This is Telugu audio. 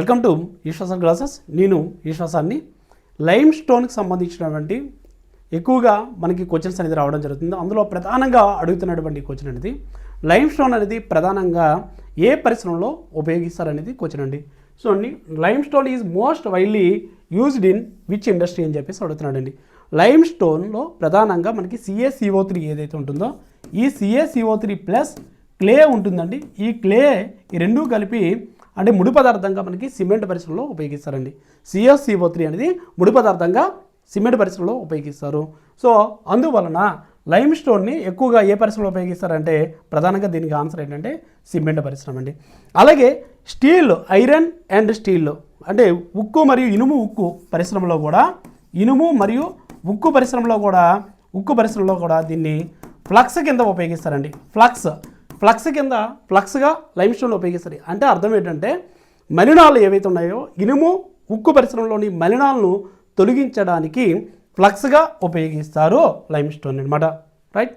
Welcome to ఈశ్వాస classes. నేను ఈశ్వాసాన్ని. లైమ్ స్టోన్కి సంబంధించినటువంటి ఎక్కువగా మనకి క్వశ్చన్స్ అనేది రావడం జరుగుతుంది. అందులో ప్రధానంగా అడుగుతున్నటువంటి క్వశ్చన్ అనేది లైమ్ స్టోన్ అనేది ప్రధానంగా ఏ పరిశ్రమలో ఉపయోగిస్తారనేది క్వశ్చన్ అండి. So lime stone is most widely used in which industry అని చెప్పేసి అడుగుతున్నాడండి. లైమ్ స్టోన్లో ప్రధానంగా మనకి CaCO3 ఏదైతే ఉంటుందో ఈ CaCO3 ప్లస్ క్లే ఉంటుందండి. ఈ క్లే ఈ రెండూ కలిపి అంటే ముడి పదార్థంగా మనకి సిమెంట్ పరిశ్రమలో ఉపయోగిస్తారండి. CaCO3 అనేది ముడి పదార్థంగా సిమెంట్ పరిశ్రమలో ఉపయోగిస్తారు. సో అందువలన లైమ్ స్టోన్ని ఎక్కువగా ఏ పరిశ్రమలో ఉపయోగిస్తారంటే ప్రధానంగా దీనికి ఆన్సర్ ఏంటంటే సిమెంట్ పరిశ్రమ అండి. అలాగే స్టీల్, ఐరన్ అండ్ స్టీల్ అంటే ఉక్కు మరియు ఇనుము ఉక్కు పరిశ్రమలో కూడా ఉక్కు పరిశ్రమలో కూడా దీన్ని ఫ్లక్స్ కింద ఉపయోగిస్తారండి. ఫ్లక్స్ కింద ఫ్లక్స్గా లైమ్ స్టోన్ ఉపయోగిస్తారు. అంటే అర్థం ఏంటంటే మలినాలు ఏవైతే ఉన్నాయో ఇనుము ఉక్కు పరిశ్రమలోని మలినాలను తొలగించడానికి ఫ్లక్స్గా ఉపయోగిస్తారు లైమ్ స్టోన్ అనమాట. రైట్.